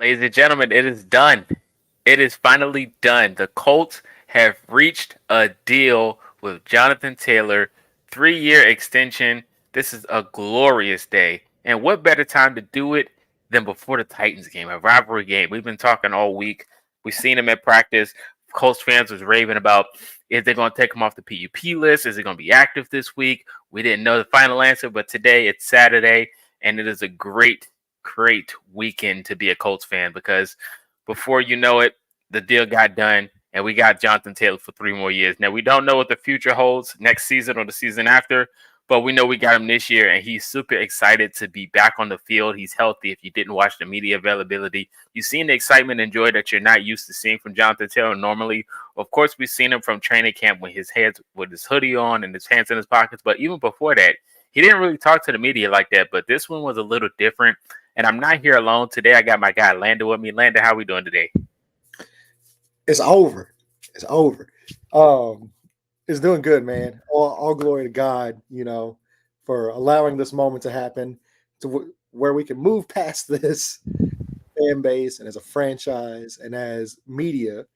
Ladies and gentlemen, it is done. It is finally done. The Colts have reached a deal with Jonathan Taylor, 3-year extension. This is a glorious day. And what better time to do it than before the Titans game, a rivalry game? We've been talking all week. We've seen him at practice. Colts fans was raving about, is they going to take him off the PUP list? Is he going to be active this week? We didn't know the final answer, but today it's Saturday, and it is a great weekend to be a Colts fan because before you know it, the deal got done and we got Jonathan Taylor for 3 more years. Now, we don't know what the future holds next season or the season after, but we know we got him this year and he's super excited to be back on the field. He's healthy. If you didn't watch the media availability, you've seen the excitement and joy that you're not used to seeing from Jonathan Taylor normally. Of course, we've seen him from training camp with his head with his hoodie on and his hands in his pockets, but even before that, he didn't really talk to the media like that, but this one was a little different. And I'm not here alone today. I got my guy Landon with me. Landon, how we doing today? It's over. It's over. Um, it's doing good, man. All glory to God, for allowing this moment to happen where we can move past this fan base and as a franchise and as media,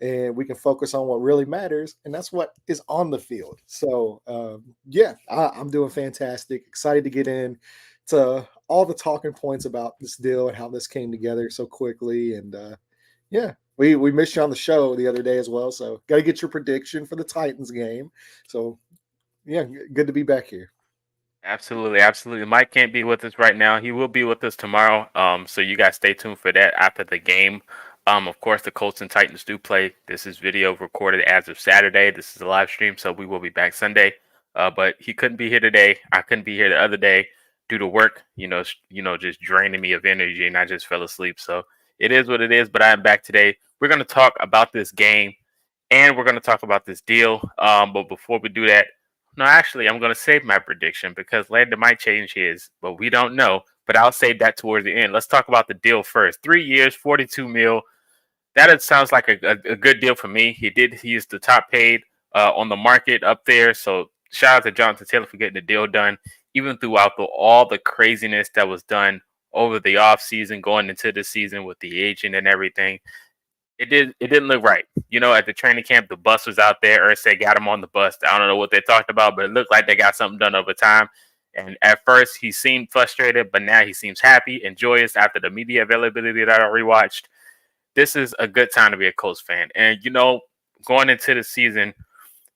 and we can focus on what really matters, and that's what is on the field. So, yeah, I'm doing fantastic. Excited to get in to all the talking points about this deal and how this came together so quickly. And yeah, we missed you on the show the other day as well. So, got to get your prediction for the Titans game. So, yeah, good to be back here. Absolutely. Mike can't be with us right now. He will be with us tomorrow. So you guys stay tuned for that after the game. Of course, the Colts and Titans do play. This is video recorded as of Saturday. This is a live stream, so we will be back Sunday. But he couldn't be here today. I couldn't be here the other day due to work. Just draining me of energy, and I just fell asleep. So it is what it is. But I am back today. We're going to talk about this game, and we're going to talk about this deal. But before we do that, no, actually, I'm going to save my prediction because Landon might change his, but we don't know. But I'll save that towards the end. Let's talk about the deal first. 3 years, 42 mil. Sounds like a good deal for me. He's the top paid on the market up there. So shout out to Jonathan Taylor for getting the deal done, even throughout all the craziness that was done over the offseason, going into the season with the agent and everything. It didn't look right. At the training camp, the bus was out there. Ursay got him on the bus. I don't know what they talked about, but it looked like they got something done over time. And at first, he seemed frustrated, but now he seems happy and joyous after the media availability that I rewatched. This is a good time to be a Colts fan. And, going into the season,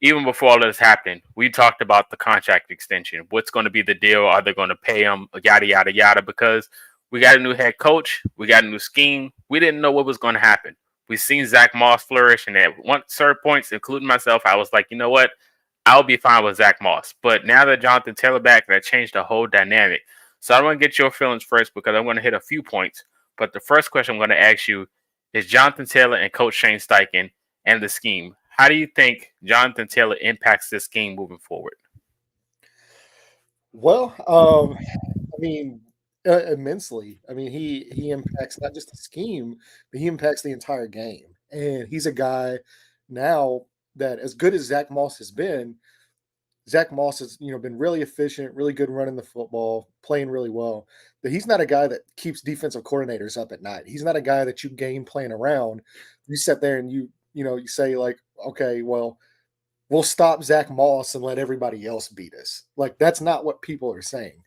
even before all this happened, we talked about the contract extension. What's going to be the deal? Are they going to pay him? Yada, yada, yada. Because we got a new head coach. We got a new scheme. We didn't know what was going to happen. We've seen Zach Moss flourish, and at certain points, including myself, I was like, you know what? I'll be fine with Zach Moss. But now that Jonathan Taylor back, that changed the whole dynamic. So I want to get your feelings first because I'm going to hit a few points. But the first question I'm going to ask you is Jonathan Taylor and Coach Shane Steichen and the scheme. How do you think Jonathan Taylor impacts this scheme moving forward? Well, I mean, immensely. I mean, he impacts not just the scheme, but he impacts the entire game. And he's a guy now that, as good as Zach Moss has been, Zach Moss has been really efficient, really good running the football, playing really well. But he's not a guy that keeps defensive coordinators up at night. He's not a guy that you game plan around. You sit there and you say like, okay, well, we'll stop Zach Moss and let everybody else beat us. Like that's not what people are saying.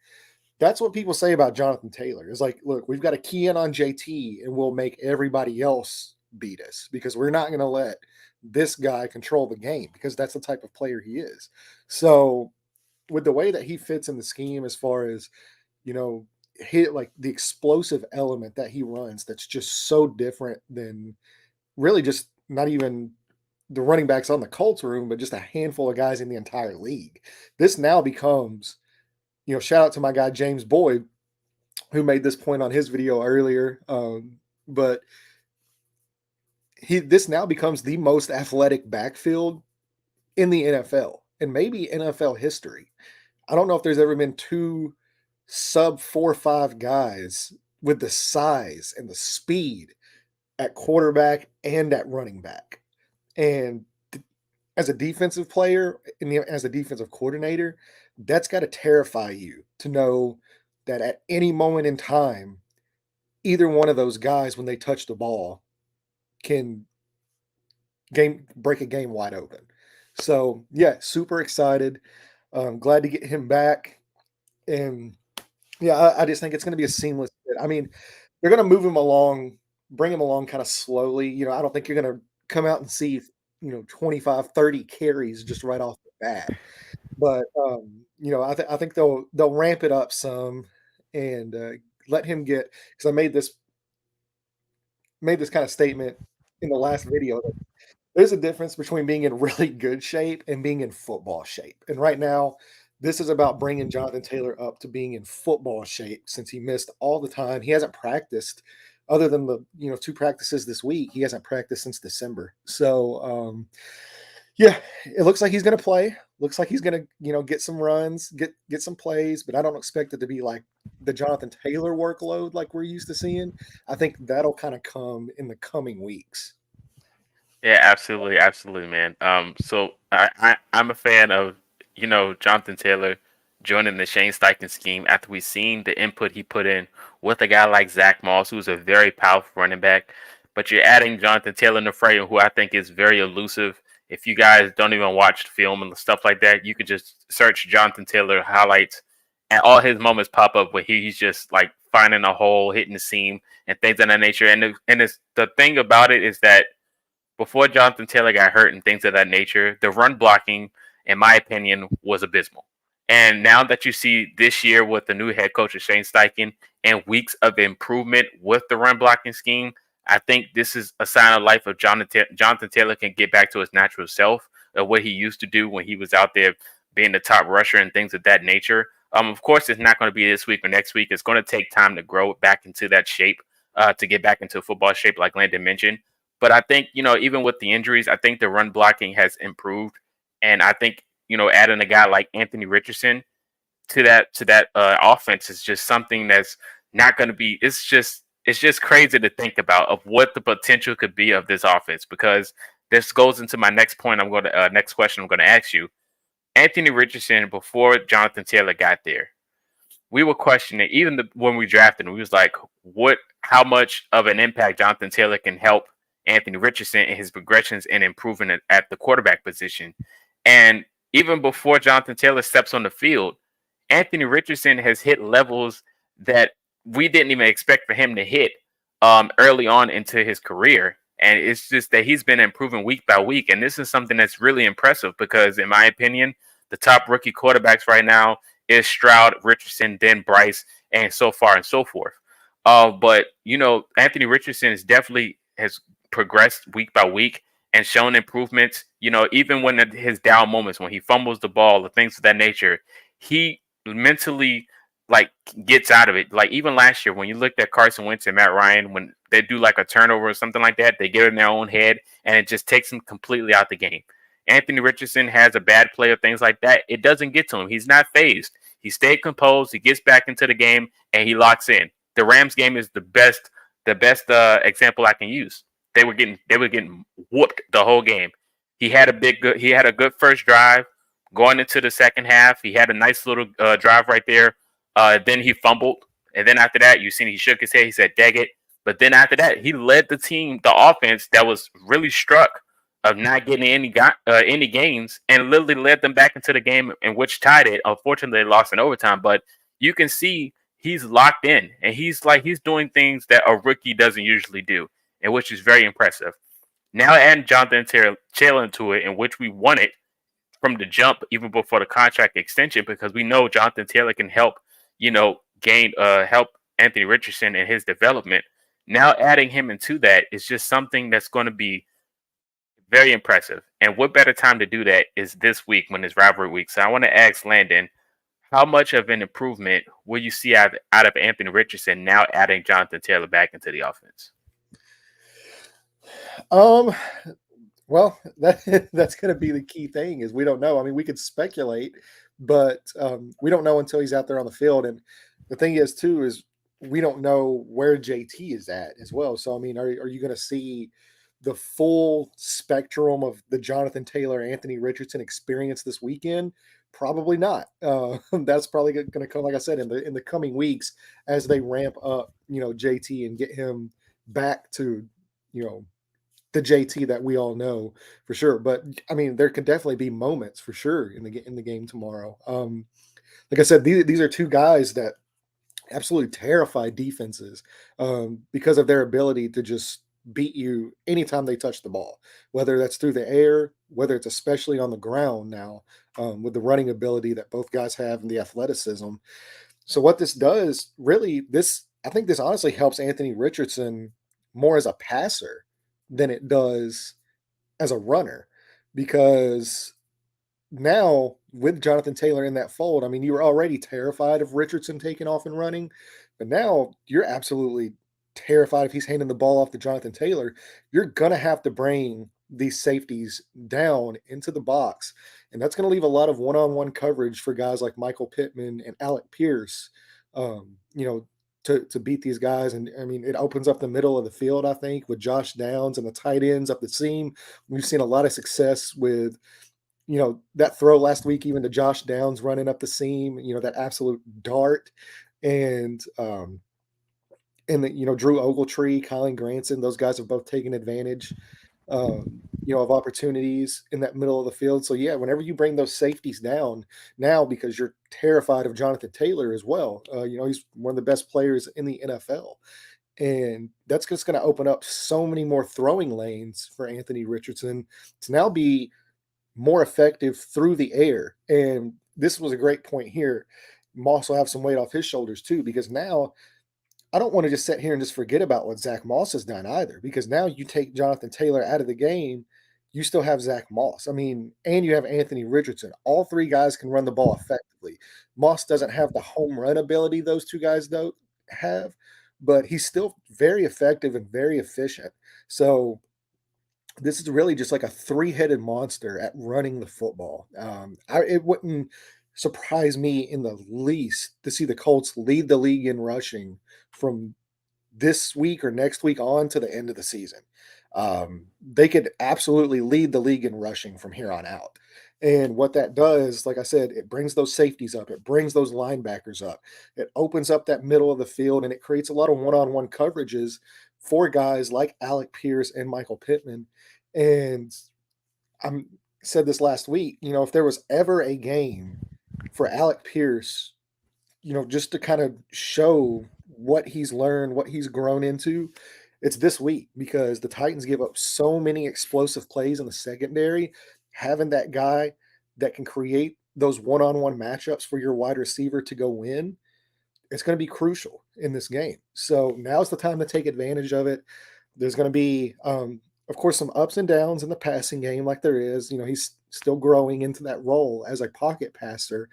That's what people say about Jonathan Taylor. Is like, look, we've got to key in on JT and we'll make everybody else beat us because we're not going to let this guy control the game because that's the type of player he is. So with the way that he fits in the scheme as far as, hit like the explosive element that he runs, that's just so different than really just not even the running backs on the Colts room, but just a handful of guys in the entire league. This now becomes, shout out to my guy James Boyd, who made this point on his video earlier. But this now becomes the most athletic backfield in the NFL and maybe NFL history. I don't know if there's ever been two sub 4.5 guys with the size and the speed at quarterback and at running back. And as a defensive player and as a defensive coordinator, that's got to terrify you to know that at any moment in time, either one of those guys when they touch the ball can game break a game wide open. So yeah, super excited. Glad to get him back. And yeah, I just think it's going to be a seamless fit. I mean, they're going to move him along, bring him along kind of slowly. I don't think you're going to come out and see 25, 30 carries just right off the bat. But I think they'll ramp it up some and let him get, because I made this kind of statement in the last video. There's a difference between being in really good shape and being in football shape. And right now, this is about bringing Jonathan Taylor up to being in football shape since he missed all the time. He hasn't practiced other than the 2 practices this week. He hasn't practiced since December. So yeah, it looks like he's going to play. Looks like he's going to get some runs, get some plays, but I don't expect it to be like the Jonathan Taylor workload like we're used to seeing. I think that'll kind of come in the coming weeks. Yeah, absolutely, absolutely, man. So I'm a fan of Jonathan Taylor joining the Shane Steichen scheme after we seen the input he put in with a guy like Zach Moss, who's a very powerful running back. But you're adding Jonathan Taylor in the fray, who I think is very elusive. If you guys don't even watch film and stuff like that, you could just search Jonathan Taylor highlights, and all his moments pop up where he's just like finding a hole, hitting the seam, and things of that nature. And it's the thing about it is that before Jonathan Taylor got hurt and things of that nature, the run blocking, in my opinion, was abysmal. And now that you see this year with the new head coach Shane Steichen and weeks of improvement with the run blocking scheme, I think this is a sign of life of Jonathan Taylor can get back to his natural self of what he used to do when he was out there being the top rusher and things of that nature. Of course, it's not going to be this week or next week. It's going to take time to grow back into that shape, to get back into football shape, like Landon mentioned. But I think, even with the injuries, I think the run blocking has improved. And I think, adding a guy like Anthony Richardson to that offense is just something that's not going to be. It's just crazy to think about of what the potential could be of this offense, because this goes into my next point. Next question I'm going to ask you. Anthony Richardson, before Jonathan Taylor got there, we were questioning even when we drafted him. We was like, what? How much of an impact Jonathan Taylor can help Anthony Richardson in his progressions and improving at the quarterback position? And even before Jonathan Taylor steps on the field, Anthony Richardson has hit levels that we didn't even expect for him to hit early on into his career. And it's just that he's been improving week by week. And this is something that's really impressive because, in my opinion, the top rookie quarterbacks right now is Stroud, Richardson, then Bryce, and so far and so forth. But Anthony Richardson is definitely has progressed week by week and shown improvements. Even when his down moments, when he fumbles the ball, or things of that nature, he mentally like gets out of it. Like even last year, when you looked at Carson Wentz and Matt Ryan, when they do like a turnover or something like that, they get in their own head and it just takes them completely out the game. Anthony Richardson has a bad play or things like that. It doesn't get to him. He's not phased. He stayed composed. He gets back into the game and he locks in. The Rams game is the best example I can use. They were getting whooped the whole game. He had a good first drive going into the second half. He had a nice little drive right there. Then he fumbled, and then after that, you seen he shook his head. He said, "Dang it!" But then after that, he led the team, the offense that was really struck of not getting any gains, and literally led them back into the game in which tied it. Unfortunately, they lost in overtime, but you can see he's locked in, and he's doing things that a rookie doesn't usually do, and which is very impressive. Now adding Jonathan Taylor into it, in which we wanted from the jump, even before the contract extension, because we know Jonathan Taylor can help, help Anthony Richardson in his development. Now adding him into that is just something that's going to be very impressive. And what better time to do that is this week when it's rivalry week. So I want to ask Landon, how much of an improvement will you see out of Anthony Richardson now adding Jonathan Taylor back into the offense? Um, well, that's going to be the key thing is we don't know. I mean, we could speculate, but we don't know until he's out there on the field. And the thing is, too, is we don't know where JT is at as well. So, I mean, are you going to see the full spectrum of the Jonathan Taylor, Anthony Richardson experience this weekend? Probably not. That's probably going to come, like I said, in the coming weeks as they ramp up, JT and get him back to, you know, the JT that we all know for sure. But I mean, there could definitely be moments for sure in the game tomorrow. Like I said, these are two guys that absolutely terrify defenses because of their ability to just beat you anytime they touch the ball, whether that's through the air, whether it's especially on the ground now with the running ability that both guys have and the athleticism. So what this does really, this I think this honestly helps Anthony Richardson more as a passer than it does as a runner because now with Jonathan Taylor in that fold, I mean, you were already terrified of Richardson taking off and running, but now you're absolutely terrified if he's handing the ball off to Jonathan Taylor. You're gonna have to bring these safeties down into the box, and that's gonna leave a lot of one-on-one coverage for guys like Michael Pittman and Alec Pierce. You know, to beat these guys, and I mean, it opens up the middle of the field. I think with Josh Downs and the tight ends up the seam, we've seen a lot of success with that throw last week, even to Josh Downs running up the seam, that absolute dart. And Drew Ogletree, Colin Granson, those guys have both taken advantage, of opportunities in that middle of the field. So yeah, whenever you bring those safeties down now, because you're terrified of Jonathan Taylor as well, he's one of the best players in the NFL. And that's just going to open up so many more throwing lanes for Anthony Richardson to now be more effective through the air. And this was a great point here. Moss will have some weight off his shoulders too, because now I don't want to just sit here and just forget about what Zach Moss has done either, because now you take Jonathan Taylor out of the game, you still have Zach Moss. I mean, and you have Anthony Richardson. All three guys can run the ball effectively. Moss doesn't have the home run ability those two guys don't have, but he's still very effective and very efficient. So this is really just like a three-headed monster at running the football. It wouldn't surprise me in the least to see the Colts lead the league in rushing from this week or next week on to the end of the season. They could absolutely lead the league in rushing from here on out. And what that does, like I said, it brings those safeties up, it brings those linebackers up, it opens up that middle of the field, and it creates a lot of one-on-one coverages for guys like Alec Pierce and Michael Pittman. And I said this last week, if there was ever a game for Alec Pierce, just to kind of show what he's learned, what he's grown into, it's this week because the Titans give up so many explosive plays in the secondary. Having that guy that can create those one-on-one matchups for your wide receiver to go win, it's going to be crucial in this game. So now's the time to take advantage of it. There's going to be, of course, some ups and downs in the passing game, like there is. He's still growing into that role as a pocket passer.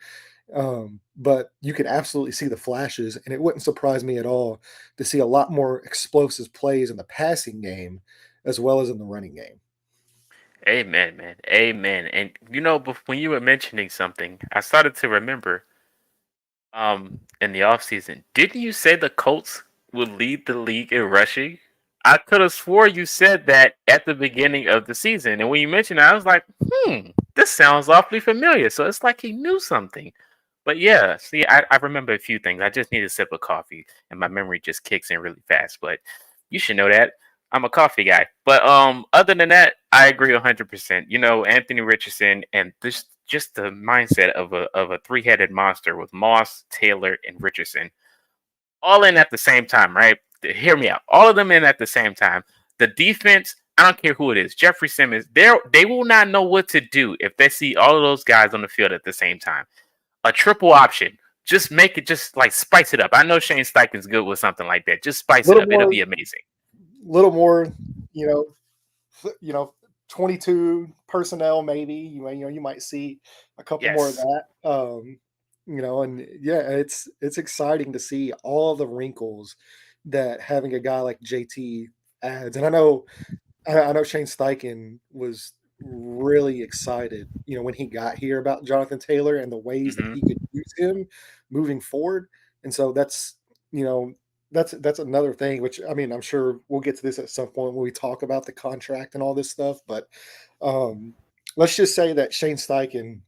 But you can absolutely see the flashes, and it wouldn't surprise me at all to see a lot more explosive plays in the passing game as well as in the running game. Amen, man. Amen. And when you were mentioning something, I started to remember in the offseason, didn't you say the Colts would lead the league in rushing? I could have swore you said that at the beginning of the season. And when you mentioned it, I was like, this sounds awfully familiar. So it's like he knew something. But yeah, see, I remember a few things. I just need a sip of coffee and my memory just kicks in really fast. But you should know that. I'm a coffee guy. But other than that, I agree 100%. Anthony Richardson and this just the mindset of a three-headed monster with Moss, Taylor, and Richardson all in at the same time, right? Hear me out. All of them in at the same time. The defense, I don't care who it is. Jeffrey Simmons, they will not know what to do if they see all of those guys on the field at the same time. A triple option. Just make it just like spice it up. I know Shane Steichen's good with something like that. Just spice it Little up. It'll more, be amazing. little more, you know, 22 personnel maybe. You might see a couple more of Yes. that. And yeah, it's exciting to see all the wrinkles that having a guy like JT adds. And I know Shane Steichen was really excited, when he got here about Jonathan Taylor and the ways that he Hmm. could use him moving forward. And so that's, you know, that's another thing, which I mean, I'm sure we'll get to this at some point when we talk about the contract and all this stuff. But um, let's just say that Shane Steichen,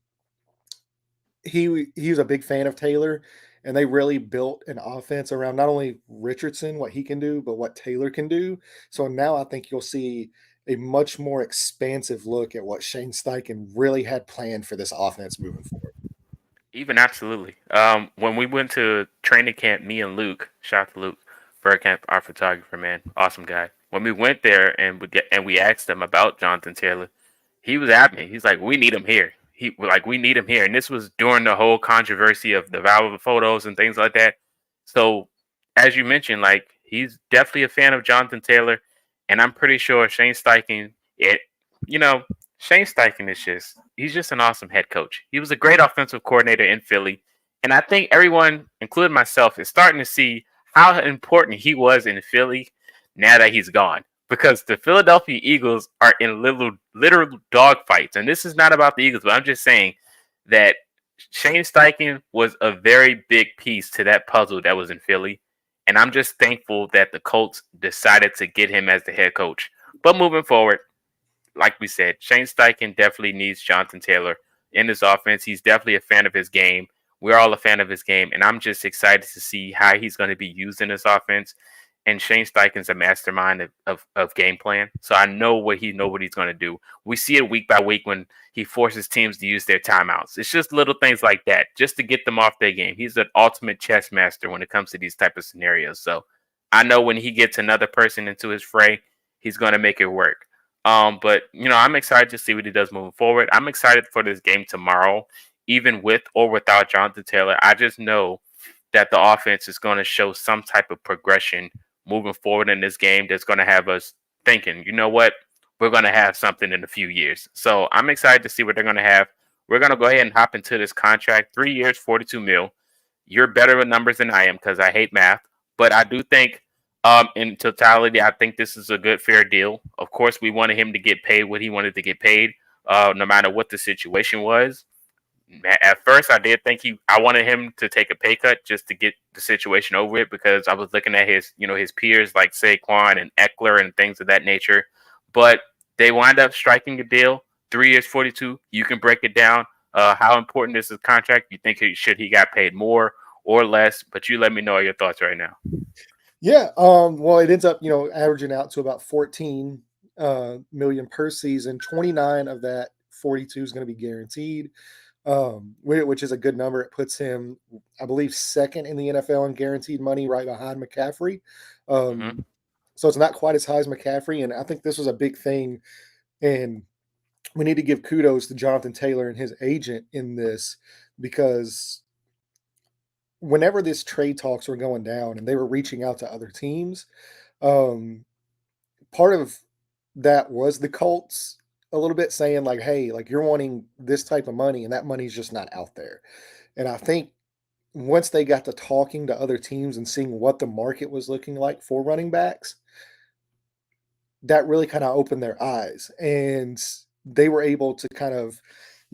he was a big fan of Taylor, and they really built an offense around not only Richardson, what he can do, but what Taylor can do. So now I think you'll see a much more expansive look at what Shane Steichen really had planned for this offense moving forward. Even absolutely. When we went to training camp, me and Luke, shout out to Luke Bergkamp, our photographer, man, awesome guy. When we went there and we asked him about Jonathan Taylor, he was at me. He's like, "We need him here." We need him here, and this was during the whole controversy of the viral photos and things like that. So, as you mentioned, like he's definitely a fan of Jonathan Taylor, and I'm pretty sure Shane Steichen. It, you know, Shane Steichen is he's just an awesome head coach. He was a great offensive coordinator in Philly, and I think everyone, including myself, is starting to see how important he was in Philly now that he's gone, because the Philadelphia Eagles are in literal dogfights. And this is not about the Eagles, but I'm just saying that Shane Steichen was a very big piece to that puzzle that was in Philly. And I'm just thankful that the Colts decided to get him as the head coach. But moving forward, like we said, Shane Steichen definitely needs Jonathan Taylor in his offense. He's definitely a fan of his game. We're all a fan of his game, and I'm just excited to see how he's going to be used in this offense. And Shane Steichen's a mastermind of game plan, so I know what he's going to do. We see it week by week when he forces teams to use their timeouts. It's just little things like that, just to get them off their game. He's an ultimate chess master when it comes to these type of scenarios. So I know when he gets another person into his fray, he's going to make it work. But I'm excited to see what he does moving forward. I'm excited for this game tomorrow, even with or without Jonathan Taylor. I just know that the offense is going to show some type of progression moving forward in this game that's going to have us thinking, you know what, we're going to have something in a few years. So I'm excited to see what they're going to have. We're going to go ahead and hop into this contract. 3 years, 42 mil. You're better with numbers than I am because I hate math, but I do think in totality, I think this is a good, fair deal. Of course, we wanted him to get paid what he wanted to get paid, no matter what the situation was. At first, I did think I wanted him to take a pay cut just to get the situation over with, because I was looking at his peers like Saquon and Eckler and things of that nature. But they wind up striking a deal. 3 years, 42. You can break it down. How important is his contract? You think he got paid more or less? But you let me know your thoughts right now. Yeah, well, it ends up, averaging out to about 14 million per season. 29 of that 42 is going to be guaranteed, which is a good number. It puts him, I believe, second in the NFL in guaranteed money, right behind McCaffrey. Mm-hmm. So it's not quite as high as McCaffrey, and I think this was a big thing. And we need to give kudos to Jonathan Taylor and his agent in this, because whenever this trade talks were going down and they were reaching out to other teams, um, part of that was the Colts a little bit saying like, "Hey, like you're wanting this type of money, and that money's just not out there." And I think once they got to talking to other teams and seeing what the market was looking like for running backs, that really kind of opened their eyes, and they were able to kind of,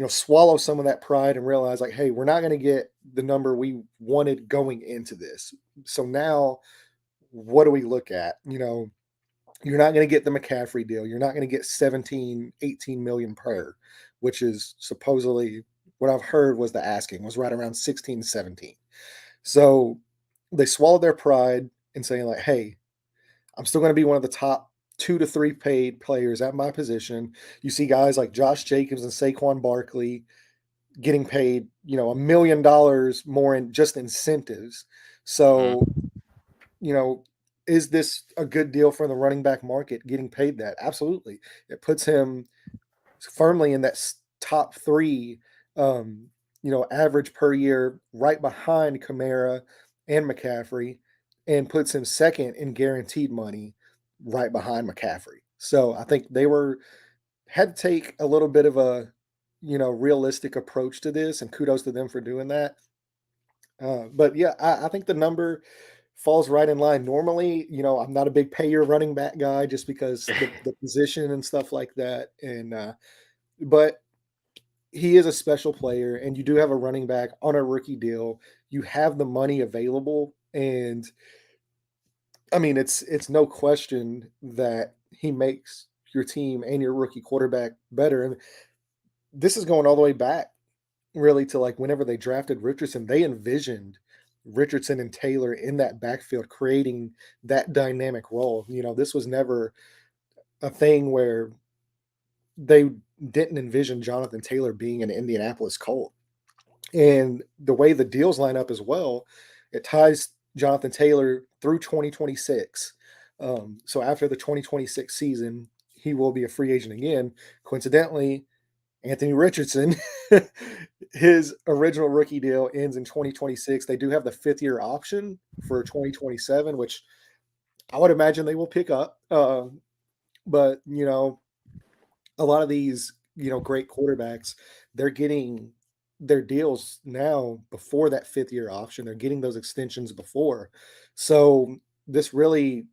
swallow some of that pride and realize like, "Hey, we're not going to get the number we wanted going into this. So now what do we look at?" You're not going to get the McCaffrey deal. You're not going to get 17, 18 million per, which is supposedly what I've heard was the asking was right around 16, 17. So they swallowed their pride in saying like, "Hey, I'm still going to be one of the top 2 to 3 paid players at my position." You see guys like Josh Jacobs and Saquon Barkley getting paid, $1 million more in just incentives. So, Mm-hmm. you know, is this a good deal for the running back market getting paid that? Absolutely. It puts him firmly in that top three, average per year, right behind Kamara and McCaffrey, and puts him second in guaranteed money, right behind McCaffrey. So I think they had to take a little bit of a, realistic approach to this, and kudos to them for doing that. But yeah, I think the number falls right in line. Normally, I'm not a big pay your running back guy just because the position and stuff like that. And but he is a special player, and you do have a running back on a rookie deal. You have the money available, and I mean, it's no question that he makes your team and your rookie quarterback better. And this is going all the way back really to like whenever they drafted Richardson, they envisioned Richardson and Taylor in that backfield creating that dynamic role. This was never a thing where they didn't envision Jonathan Taylor being an Indianapolis Colt. And the way the deals line up as well, it ties Jonathan Taylor through 2026. So after the 2026 season, he will be a free agent again. Coincidentally, Anthony Richardson, his original rookie deal ends in 2026. They do have the 5th-year option for 2027, which I would imagine they will pick up. But a lot of these, great quarterbacks, they're getting their deals now before that 5th-year option. They're getting those extensions before. So this really,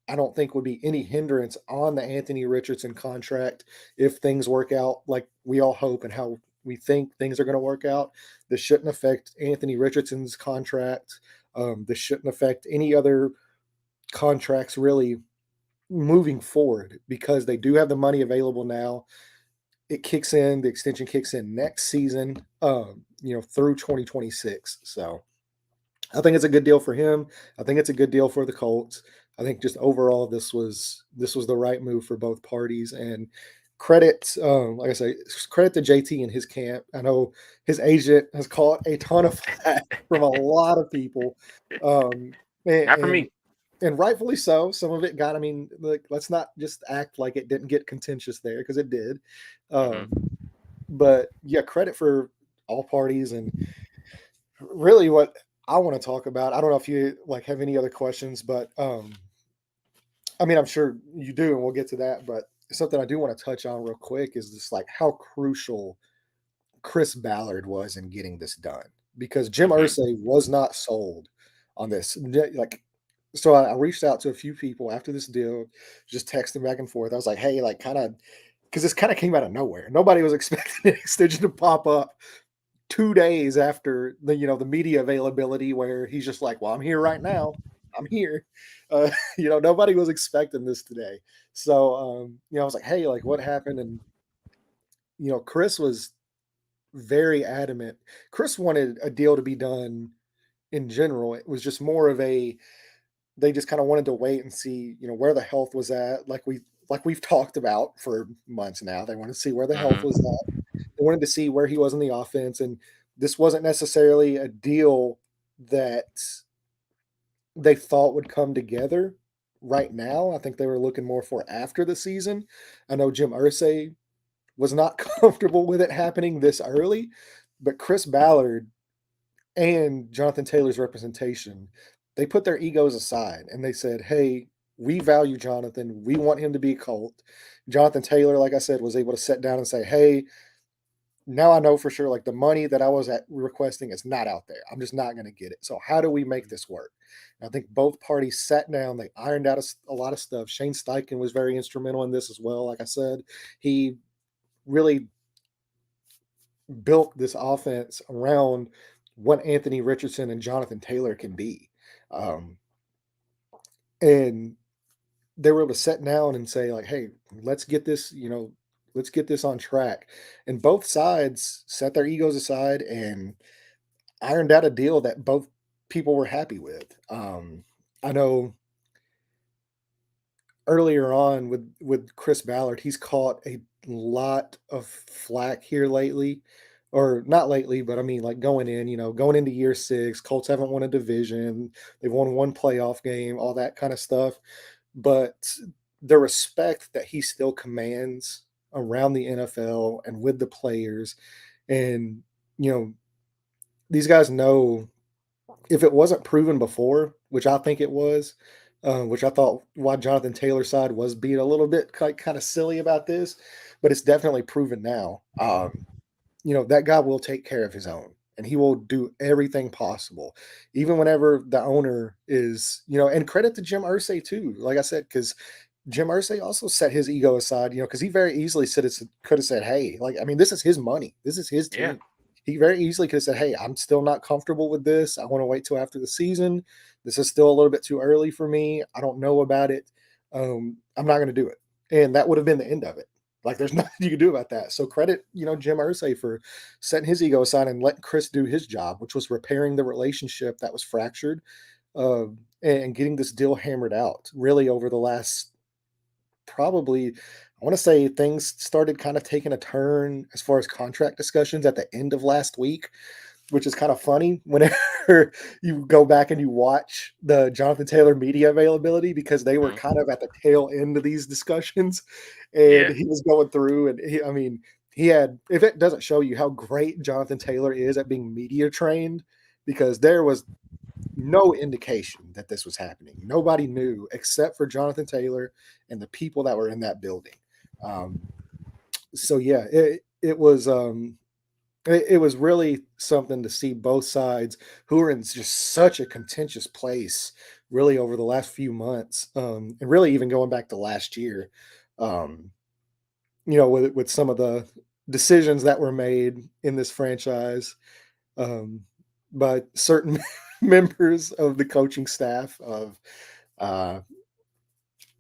I don't think would be any hindrance on the Anthony Richardson contract if things work out like we all hope and how we think things are going to work out. This shouldn't affect Anthony Richardson's contract. This shouldn't affect any other contracts really moving forward because they do have the money available now. It kicks in, the extension kicks in next season, through 2026. So I think it's a good deal for him. I think it's a good deal for the Colts. I think just overall this was the right move for both parties. And credit, like I say, credit to JT and his camp. I know his agent has caught a ton of flack from a lot of people, and, Not for and me. and rightfully so. Some of it got. I mean, like let's not just act like it didn't get contentious there because it did. Hmm. But yeah, credit for all parties and really what I want to talk about. I don't know if you like have any other questions, but I mean, I'm sure you do, and we'll get to that. But something I do want to touch on real quick is just like how crucial Chris Ballard was in getting this done because Jim Hmm. Irsay was not sold on this. Like, so I reached out to a few people after this deal, just texting back and forth. I was like, hey, like, kind of, because this kind of came out of nowhere. Nobody was expecting an extension to pop up 2 days after the media availability where he's just like, well, I'm here right now. I'm here. Nobody was expecting this today. So, I was like, hey, like, what happened? And Chris was very adamant. Chris wanted a deal to be done in general. It was just more of a they just kind of wanted to wait and see, where the health was at. Like we've talked about for months now. They wanted to see where the health was Hmm. at. They wanted to see where he was in the offense. And this wasn't necessarily a deal that they thought would come together right now. I think they were looking more for after the season. I know Jim Irsay was not comfortable with it happening this early, but Chris Ballard and Jonathan Taylor's representation, they put their egos aside and they said, "Hey, we value Jonathan. We want him to be a Colt." Jonathan Taylor, like I said, was able to sit down and say, "Hey, now I know for sure like the money that I was at requesting is not out there. I'm just not going to get it. So how do we make this work?" And I think both parties sat down. They ironed out a lot of stuff. Shane Steichen was very instrumental in this as well. Like I said, he really built this offense around what Anthony Richardson and Jonathan Taylor can be. Um, and they were able to sit down and say, like, hey, let's get this, let's get this on track. And both sides set their egos aside and ironed out a deal that both people were happy with. I know earlier on with Chris Ballard, he's caught a lot of flack here lately, or not lately, but I mean like going into year 6, Colts haven't won a division, they've won one playoff game, all that kind of stuff. But the respect that he still commands around the NFL and with the players, and you know, these guys know if it wasn't proven before, which I think it was, which I thought why Jonathan Taylor's side was being a little bit kind of silly about this, but it's definitely proven now. That guy will take care of his own and he will do everything possible, even whenever the owner is, and credit to Jim Irsay too, like I said, because Jim Irsay also set his ego aside, because he very easily could have said, hey, like, I mean, this is his money. This is his Yeah. team. He very easily could have said, "Hey, I'm still not comfortable with this. I want to wait till after the season. This is still a little bit too early for me. I don't know about it. I'm not going to do it." And that would have been the end of it. Like, there's nothing you can do about that. So credit, Jim Irsay for setting his ego aside and letting Chris do his job, which was repairing the relationship that was fractured, and getting this deal hammered out. Really, over the last probably, I want to say things started kind of taking a turn as far as contract discussions at the end of last week, which is kind of funny whenever you go back and you watch the Jonathan Taylor media availability, because they were Mhm. kind of at the tail end of these discussions, and Yeah. he was going through, and I mean, he had, if it doesn't show you how great Jonathan Taylor is at being media trained, because there was no indication that this was happening. Nobody knew except for Jonathan Taylor and the people that were in that building. Um, so yeah, it was really something to see both sides, who are in just such a contentious place, really over the last few months, and really even going back to last year. Um, with some of the decisions that were made in this franchise, um, by certain members of the coaching staff of, uh,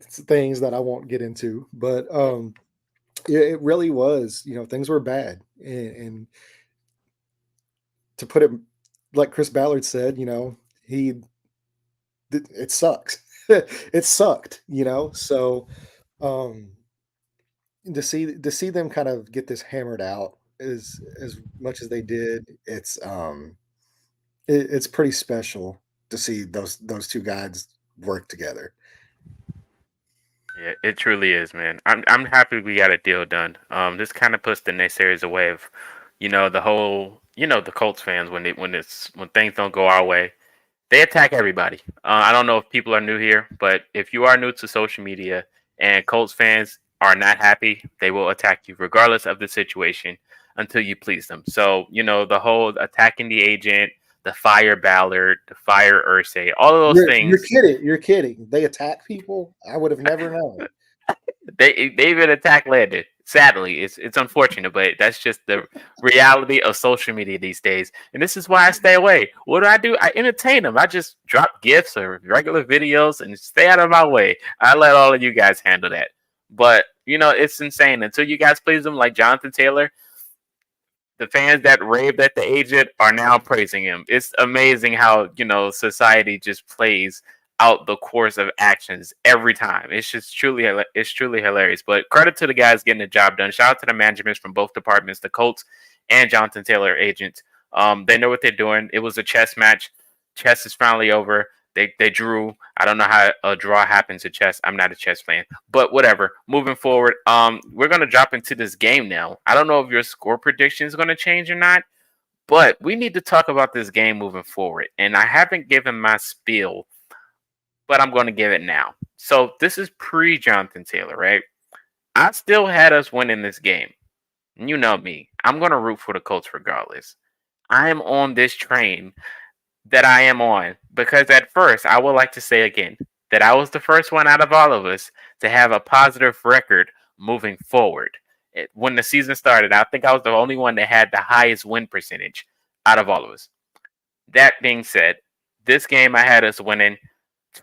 things that I won't get into, but it really was, things were bad, and to put it like Chris Ballard said, he it sucks. It sucked, So, um, to see them kind of get this hammered out as much as they did, it's pretty special to see those two guys work together. Yeah, it truly is, man. I'm happy we got a deal done. This kind of puts the naysayers away of, the whole, the Colts fans when things don't go our way, they attack everybody. I don't know if people are new here, but if you are new to social media and Colts fans are not happy, they will attack you regardless of the situation until you please them. So, the whole attacking the agent, the fire Ballard, the fire Ursay, all of those You're things. kidding. You're kidding. They attack people? I would have never known. They even attack Landon. Sadly, it's unfortunate, but that's just the reality of social media these days. And this is why I stay away. What do? I entertain them. I just drop gifs or regular videos and stay out of my way. I let all of you guys handle that. But it's insane until you guys please them, like Jonathan Taylor. The fans that raved at the agent are now praising him. It's amazing how society just plays out the course of actions every time. It's truly hilarious. But credit to the guys getting the job done. Shout out to the managements from both departments, the Colts and Jonathan Taylor agent. They know what they're doing. It was a chess match. Chess is finally over. They drew. I don't know how a draw happens in chess. I'm not a chess fan, but whatever. Moving forward, we're gonna drop into this game now. I don't know if your score prediction is gonna change or not, but we need to talk about this game moving forward. And I haven't given my spiel, but I'm gonna give it now. So this is pre Jonathan Taylor, right? I still had us winning this game. You know me. I'm gonna root for the Colts regardless. I am on this train that I am on. Because at first, I would like to say again that I was the first one out of all of us to have a positive record moving forward. When the season started, I think I was the only one that had the highest win percentage out of all of us. That being said, this game I had us winning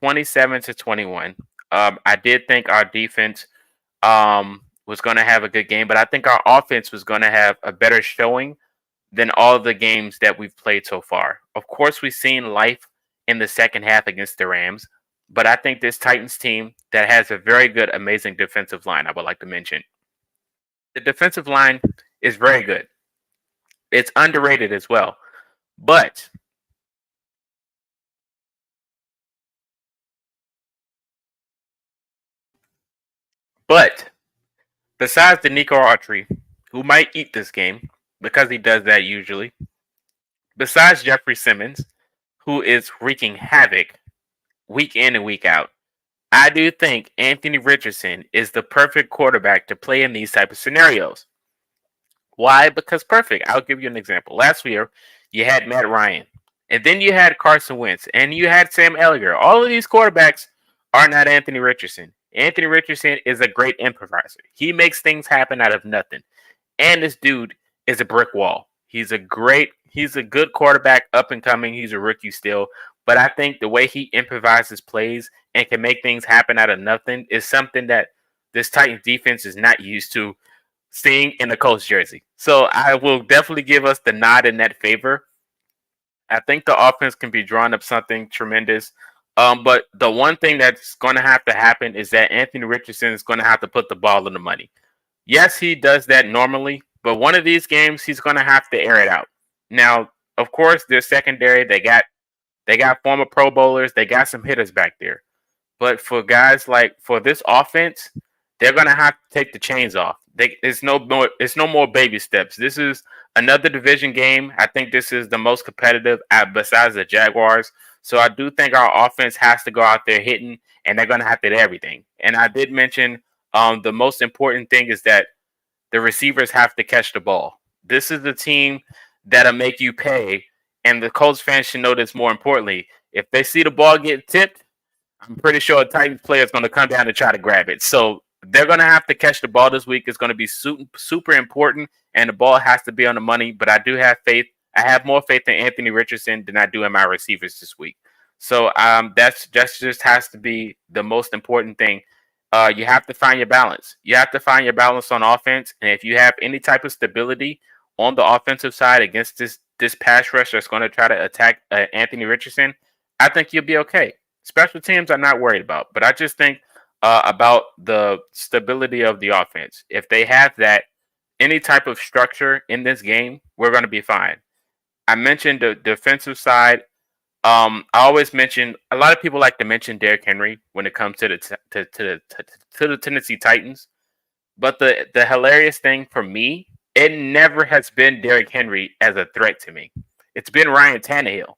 27-21. I did think our defense was going to have a good game, but I think our offense was going to have a better showing than all the games that we've played so far. Of course, we've seen life in the second half against the Rams, but I think this Titans team that has a very good, amazing defensive line, I would like to mention. The defensive line is very good. It's underrated as well. But, but, besides the Nico Autry, who might eat this game because he does that usually, besides Jeffrey Simmons, who is wreaking havoc week in and week out, I do think Anthony Richardson is the perfect quarterback to play in these type of scenarios. Why? Because perfect. I'll give you an example. Last year, you had Matt Ryan, and then you had Carson Wentz, and you had Sam Ellinger. All of these quarterbacks are not Anthony Richardson. Anthony Richardson is a great improviser. He makes things happen out of nothing. And this dude is a brick wall. He's a good quarterback, up and coming. He's a rookie still, but I think the way he improvises plays and can make things happen out of nothing is something that this Titans defense is not used to seeing in a Colts jersey. So I will definitely give us the nod in that favor. I think the offense can be drawn up something tremendous. But the one thing that's going to have to happen is that Anthony Richardson is going to have to put the ball in the money. Yes, he does that normally, but one of these games he's going to have to air it out. Now, of course, their secondary they got former Pro Bowlers, they got some hitters back there. But for guys like for this offense, they're gonna have to take the chains off. It's no more baby steps. This is another division game. I think this is the most competitive besides the Jaguars. So I do think our offense has to go out there hitting, and they're gonna have to hit everything. And I did mention the most important thing is that the receivers have to catch the ball. This is the team that'll make you pay, and the Colts fans should know this more importantly. If they see the ball get tipped, I'm pretty sure a Titans player is going to come down and try to grab it. So they're going to have to catch the ball this week. It's going to be super important, and the ball has to be on the money. But I do have faith. I have more faith in Anthony Richardson than I do in my receivers this week. So that's just has to be the most important thing. You have to find your balance. You have to find your balance on offense, and if you have any type of stability on the offensive side against this pass rush that's going to try to attack Anthony Richardson, I think you'll be okay. Special teams I'm not worried about, but I just think about the stability of the offense. If they have that, any type of structure in this game, we're going to be fine. I mentioned the defensive side. I always mention a lot of people like to mention Derrick Henry when it comes to the Tennessee Titans. But the hilarious thing for me, it never has been Derrick Henry as a threat to me. It's been Ryan Tannehill.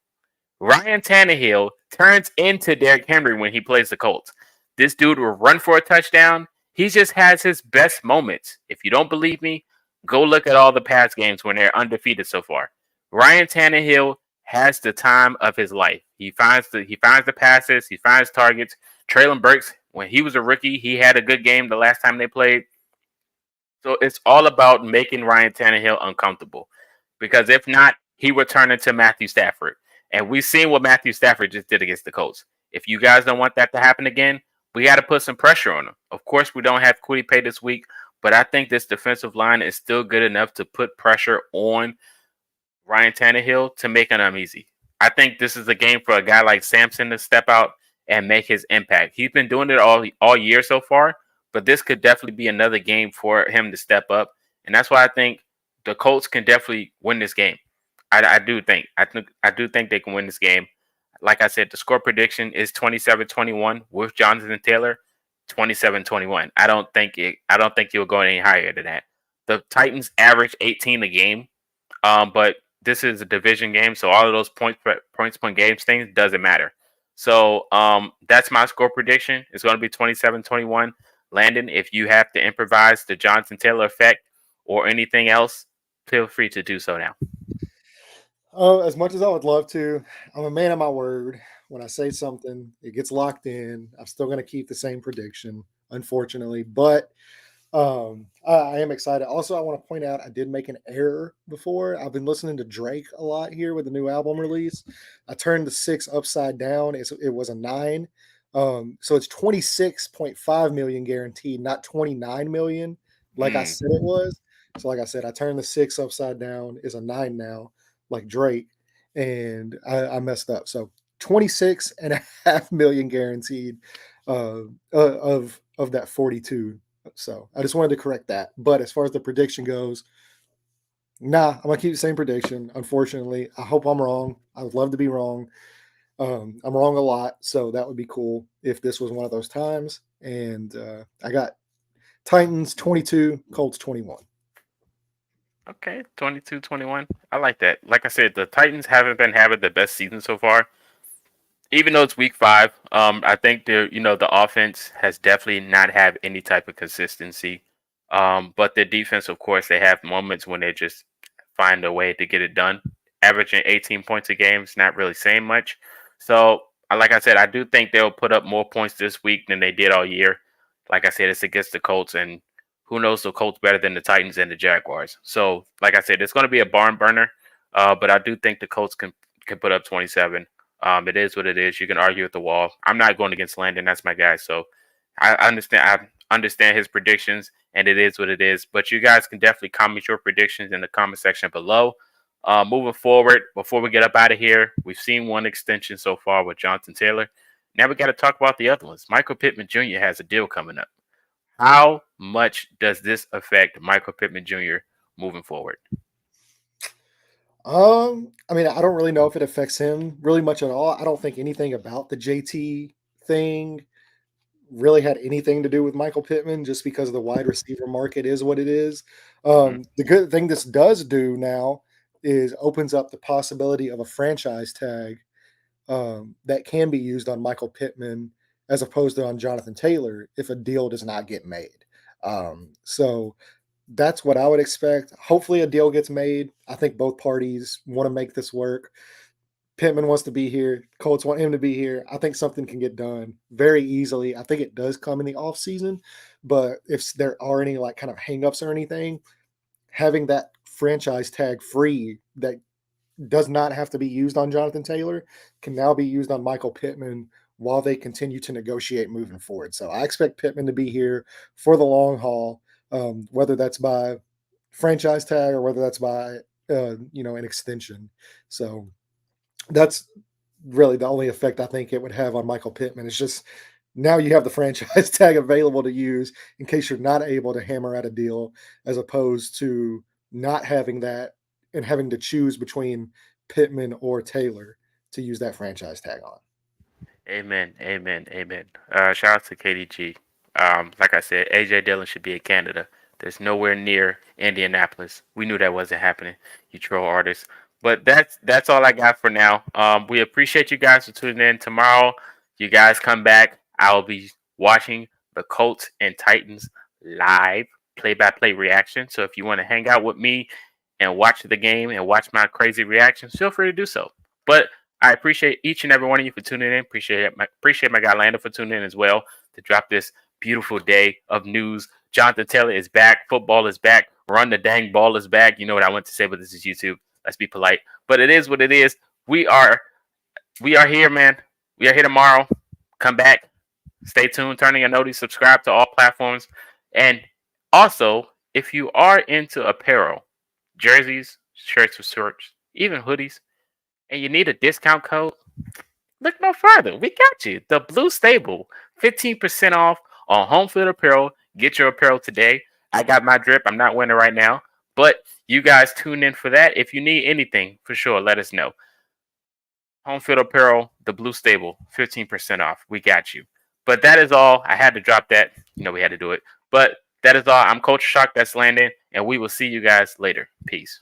Ryan Tannehill turns into Derrick Henry when he plays the Colts. This dude will run for a touchdown. He just has his best moments. If you don't believe me, go look at all the past games when they're undefeated so far. Ryan Tannehill has the time of his life. He finds the passes, he finds targets. Traylon Burks, when he was a rookie, he had a good game the last time they played. So it's all about making Ryan Tannehill uncomfortable. Because if not, he would turn into Matthew Stafford. And we've seen what Matthew Stafford just did against the Colts. If you guys don't want that to happen again, we got to put some pressure on him. Of course, we don't have Kwity Paye this week, but I think this defensive line is still good enough to put pressure on Ryan Tannehill to make it uneasy. I think this is a game for a guy like Sampson to step out and make his impact. He's been doing it all year so far, but this could definitely be another game for him to step up. And that's why I think the Colts can definitely win this game. I do think. I do think they can win this game. Like I said, the score prediction is 27-21 with Jonathan Taylor, 27-21. I don't think you'll go any higher than that. The Titans average 18 a game. But this is a division game, so all of those points per games things doesn't matter. So that's my score prediction. It's going to be 27-21. Landon, if you have to improvise the Jonathan Taylor effect or anything else, feel free to do so now. Oh, as much as I would love to, I'm a man of my word. When I say something, it gets locked in. I'm still going to keep the same prediction, unfortunately. But I am excited. Also, I want to point out I did make an error before. I've been listening to Drake a lot here with the new album release. I turned the 6 upside down. It was a 9. So it's 26.5 million guaranteed, not 29 million like I said it was. So like I said, I turned the 6 upside down. Is a 9 now, like Drake, and I messed up. So 26.5 million guaranteed of that 42. So I just wanted to correct that. But as far as the prediction goes, nah, I'm gonna keep the same prediction. Unfortunately, I hope I'm wrong. I would love to be wrong. I'm wrong a lot, so that would be cool if this was one of those times. And I got Titans 22, Colts 21. Okay, 22-21. I like that. Like I said, the Titans haven't been having the best season so far. Even though it's week 5, I think the offense has definitely not had any type of consistency. But the defense, of course, they have moments when they just find a way to get it done. Averaging 18 points a game is not really saying much. So, like I said, I do think they'll put up more points this week than they did all year. Like I said, it's against the Colts, and who knows the Colts better than the Titans and the Jaguars. So, like I said, it's going to be a barn burner. But I do think the Colts can put up 27. It is what it is. You can argue with the wall. I'm not going against Landon. That's my guy. So I understand. I understand his predictions, and it is what it is. But you guys can definitely comment your predictions in the comment section below. Moving forward, before we get up out of here, we've seen one extension so far with Jonathan Taylor. Now we got to talk about the other ones. Michael Pittman Jr. has a deal coming up. How much does this affect Michael Pittman Jr. moving forward? I mean, I don't really know if it affects him really much at all. I don't think anything about the JT thing really had anything to do with Michael Pittman just because the wide receiver market is what it is. Mhm. The good thing this does do now is opens up the possibility of a franchise tag that can be used on Michael Pittman as opposed to on Jonathan Taylor if a deal does not get made. So that's what I would expect. Hopefully, a deal gets made. I think both parties want to make this work. Pittman wants to be here. Colts want him to be here. I think something can get done very easily. I think it does come in the offseason, but if there are any like kind of hangups or anything, having that franchise tag free that does not have to be used on Jonathan Taylor can now be used on Michael Pittman while they continue to negotiate moving forward. So I expect Pittman to be here for the long haul, whether that's by franchise tag or whether that's by an extension. So that's really the only effect I think it would have on Michael Pittman. It's just now you have the franchise tag available to use in case you're not able to hammer out a deal, as opposed to not having that and having to choose between Pittman or Taylor to use that franchise tag on. Amen. Amen. Amen. Shout out to KDG. Like I said, AJ Dillon should be in Canada. There's nowhere near Indianapolis. We knew that wasn't happening. You troll artists. But that's all I got for now. We appreciate you guys for tuning in. Tomorrow, you guys come back. I'll be watching the Colts and Titans live, play-by-play reaction. So if you want to hang out with me and watch the game and watch my crazy reactions, feel free to do so. But I appreciate each and every one of you for tuning in. Appreciate my guy Lando for tuning in as well to drop this beautiful day of news. Jonathan Taylor is back. Football is back. Run the dang ball is back. You know what I want to say, but this is YouTube. Let's be polite. But it is what it is. We are here, man. We are here tomorrow. Come back. Stay tuned. Turn on your notice. Subscribe to all platforms. And also, if you are into apparel, jerseys, shirts, or shorts, even hoodies, and you need a discount code, look no further. We got you. The Blue Stable, 15% off on home field apparel. Get your apparel today. I got my drip. I'm not wearing it right now, but you guys tune in for that. If you need anything, for sure, let us know. Home field apparel, the Blue Stable, 15% off. We got you. But that is all. I had to drop that. You know, we had to do it. But that is all. I'm Coach Shock. That's Landon. And we will see you guys later. Peace.